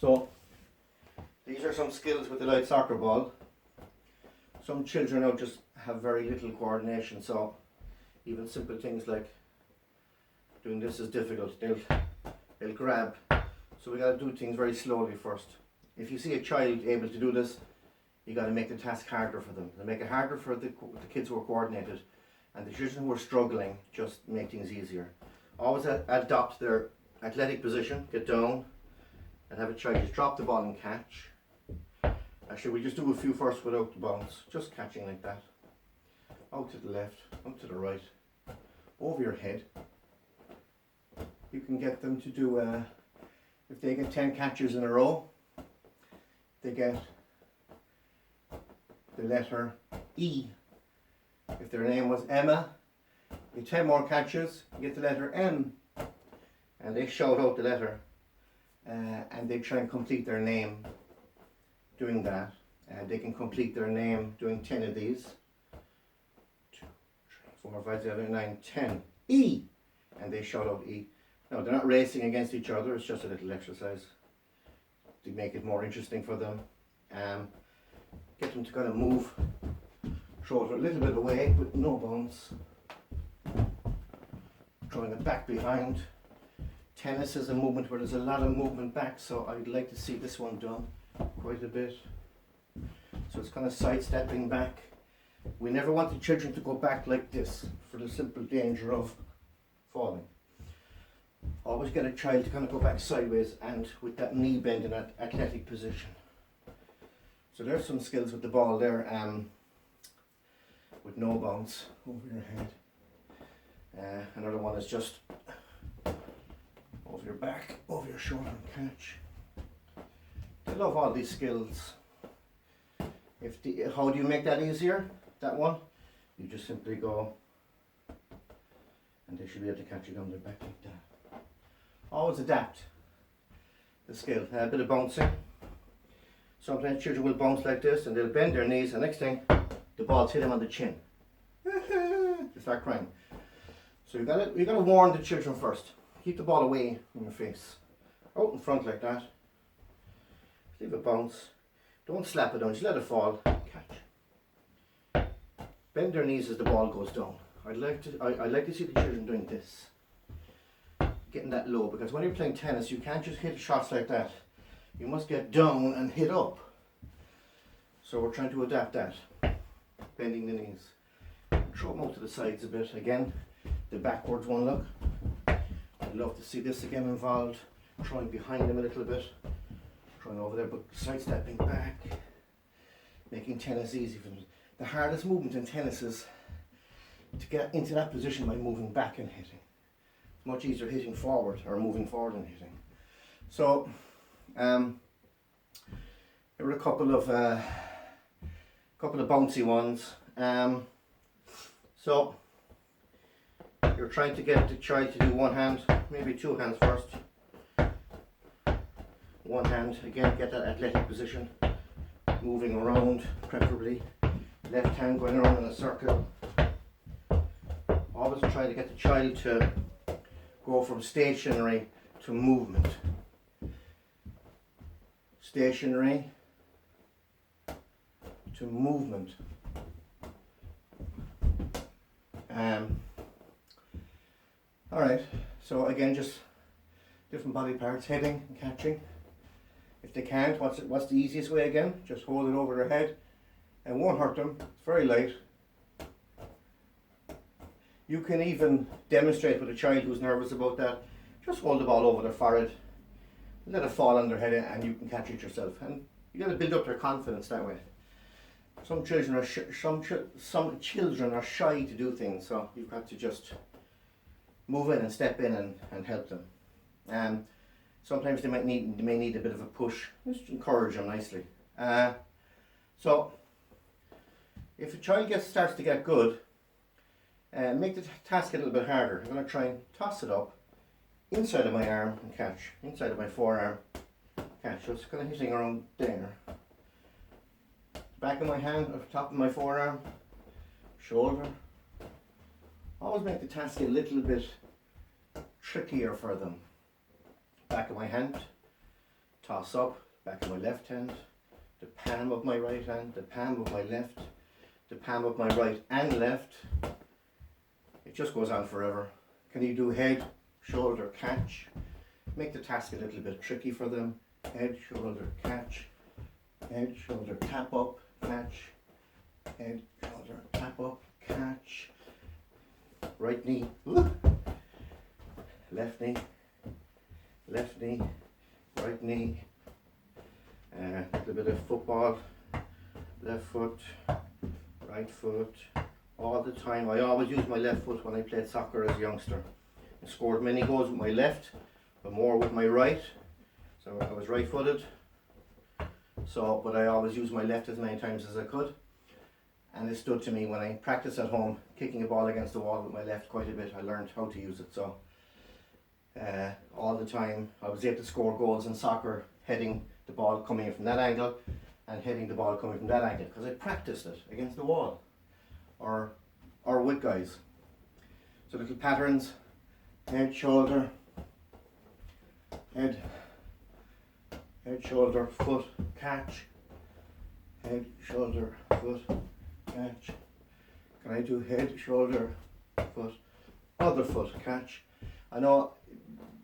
So these are some skills with the light soccer ball. Some children now just have very little coordination, so even simple things like doing this is difficult. They'll grab. So we got to do things very slowly first. If you see a child able to do this, you got to make the task harder for them. To make it harder for the kids who are coordinated, and the children who are struggling, just make things easier. Always adopt their athletic position, get down, and have a child just drop the ball and catch. Actually, we just do a few first without the bounce, just catching like that. Out to the left, out to the right, over your head. You can get them to do, if they get 10 catches in a row, they get the letter E. If their name was Emma, you 10 more catches, you get the letter M. And they shout out the letter, and they try and complete their name doing that. They can complete their name doing 10 of these. 2, 3, 4, 5, 6, 7, 8, 9, 10. E! And they shout out E. No, they're not racing against each other, it's just a little exercise to make it more interesting for them. Get them to kind of move, throw it a little bit away with no bounce. Throwing it back behind. Tennis is a movement where there's a lot of movement back, so I'd like to see this one done quite a bit. So it's kind of sidestepping back. We never want the children to go back like this for the simple danger of falling. Always get a child to kind of go back sideways and with that knee bend in that athletic position. So there's some skills with the ball there, with no bounce over your head. Another one is just over your back, over your shoulder and catch. I love all these skills. How do you make that easier? That one? You just simply go, and they should be able to catch it on their back like that. Always adapt the skill. A bit of bouncing. Sometimes children will bounce like this and they'll bend their knees, and next thing the balls hit them on the chin. They start crying. So you gotta warn the children first. Keep the ball away from your face. Out in front like that. Leave it bounce. Don't slap it down, just let it fall. Catch. Bend their knees as the ball goes down. I'd like to see the children doing this. Getting that low, because when you're playing tennis you can't just hit shots like that. You must get down and hit up. So we're trying to adapt that. Bending the knees. Throw them out to the sides a bit. Again, the backwards one, look. I'd love to see this again involved. Throwing behind them a little bit. Throwing over there, but sidestepping back. Making tennis easy for them. The hardest movement in tennis is to get into that position by moving back and hitting. It's much easier hitting forward or moving forward than hitting. So, there were a couple of bouncy ones. So you're trying to get the child to do one hand, maybe two hands first. One hand, again, get that athletic position, moving around, preferably. Left hand going around in a circle. Always try to get the child to go from stationary to movement. Stationary to movement. Alright, so again, just different body parts, hitting and catching. If they can't, what's the easiest way again? Just hold it over their head and won't hurt them. It's very light. You can even demonstrate with a child who's nervous about that. Just hold the ball over their forehead, let it fall on their head, and you can catch it yourself. And you got to build up their confidence that way. Some children are shy to do things, so you've got to just move in and step in and help them. Sometimes they may need a bit of a push. Just encourage them nicely. So if a child starts to get good, make the task a little bit harder. I'm going to try and toss it up inside of my arm and catch. Inside of my forearm, catch. So it's kind of hitting around there. Back of my hand, or top of my forearm, shoulder. Always make the task a little bit trickier for them. Back of my hand, toss up, back of my left hand, the palm of my right hand, the palm of my left, the palm of my right and left. It just goes on forever. Can you do head, shoulder, catch? Make the task a little bit tricky for them. Head, shoulder, catch. Head, shoulder, tap up, catch. Head, shoulder, tap up, catch. Right knee, left knee, right knee. A little bit of football, left foot, right foot, all the time. I always used my left foot when I played soccer as a youngster. I scored many goals with my left, but more with my right. So I was right footed. But I always used my left as many times as I could. And it stood to me when I practiced at home, kicking a ball against the wall with my left quite a bit. I learned how to use it. So all the time I was able to score goals in soccer, heading the ball coming in from that angle and heading the ball coming from that angle, because I practiced it against the wall or with guys. So little patterns: head, shoulder, head, shoulder, foot, catch, head, shoulder, foot, catch. Can I do head, shoulder, foot, other foot, catch? I know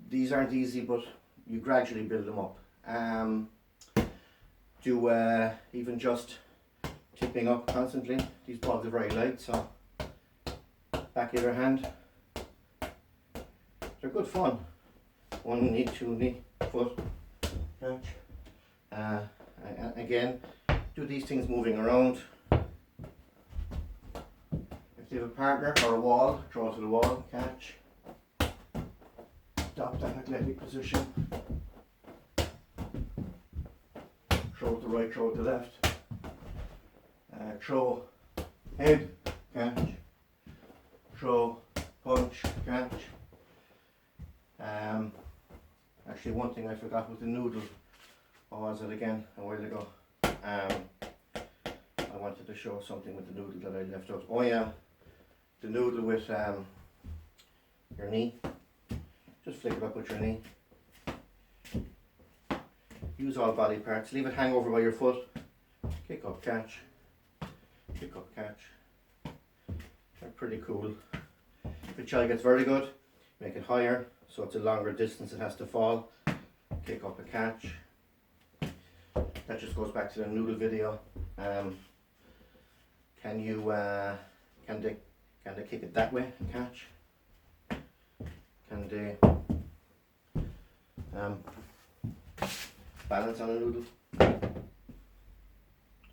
these aren't easy, but you gradually build them up. Even just tipping up constantly. These balls are very light, so back of your hand. They're good fun. One knee, two knee, foot, catch. Again, do these things moving around. If you have a partner or a wall, draw to the wall, catch. Stop that athletic position. Throw to the right, throw to the left. Throw, head, catch. Throw, punch, catch. Actually, one thing I forgot with the noodle. What was it again? A while ago. I wanted to show something with the noodle that I left out. Oh yeah, the noodle with your knee. Just flick it up with your knee. Use all body parts. Leave it hang over by your foot. Kick up, catch. Kick up, catch. They're pretty cool. If a child gets very good, make it higher so it's a longer distance it has to fall. Kick up a catch. That just goes back to the noodle video. Can they kick it that way? Catch. Can they balance on a noodle?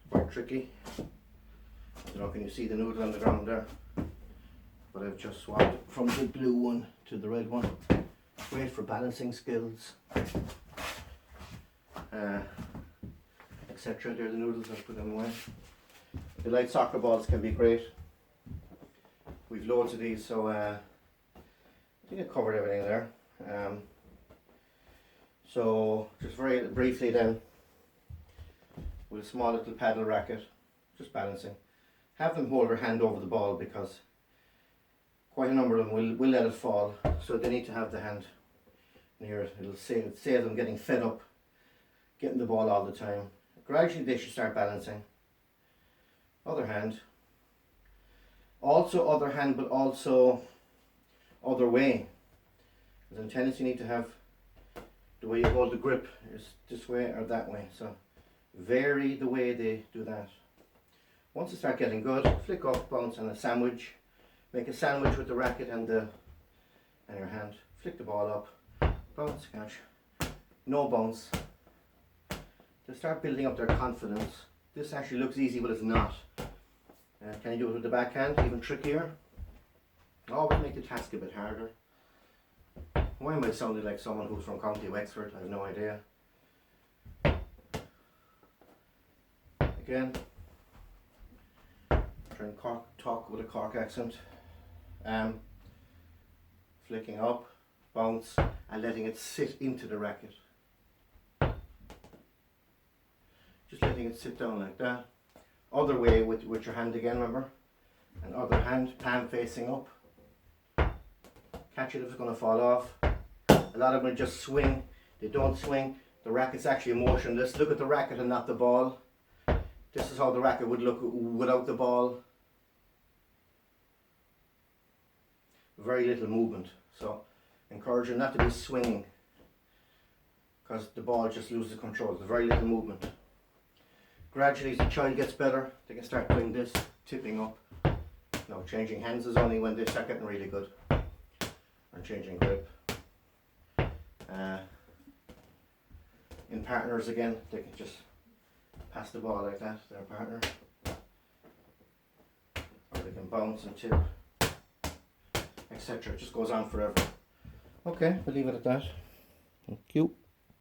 Quite tricky. I don't know, can you see the noodle on the ground there? But I've just swapped from the blue one to the red one. Great for balancing skills, etc. They're the noodles, I'll put them away. The light soccer balls can be great. We've loads of these, so I think I covered everything there. So just very briefly then, with a small little paddle racket, just balancing. Have them hold their hand over the ball, because quite a number of them will let it fall, so they need to have the hand near it. It'll save them getting fed up, getting the ball all the time. Gradually they should start balancing. Other hand. Also other hand, but also other way. Because in tennis you need to have the way you hold the grip is this way or that way. So vary the way they do that. Once you start getting good, flick up, bounce, and a sandwich. Make a sandwich with the racket and your hand. Flick the ball up, bounce, catch. No bounce. They start building up their confidence. This actually looks easy, but it's not. Can you do it with the backhand? Even trickier. Always make the task a bit harder. Why am I sounding like someone who's from County Wexford? I have no idea. Again, try and talk with a Cork accent. Flicking up, bounce, and letting it sit into the racket. Just letting it sit down like that. Other way with your hand again, remember? And other hand, palm facing up. Catch it if it's going to fall off. A lot of them just swing. They don't swing. The racket's actually motionless. Look at the racket and not the ball. This is how the racket would look without the ball. Very little movement. So encourage you not to be swinging, because the ball just loses control. There's very little movement. Gradually, as the child gets better, they can start doing this, tipping up. Now, changing hands is only when they start getting really good. And changing grip. In partners again, they can just pass the ball like that to their partner. Or they can bounce and tip, etc. It just goes on forever. Okay, we'll leave it at that. Thank you.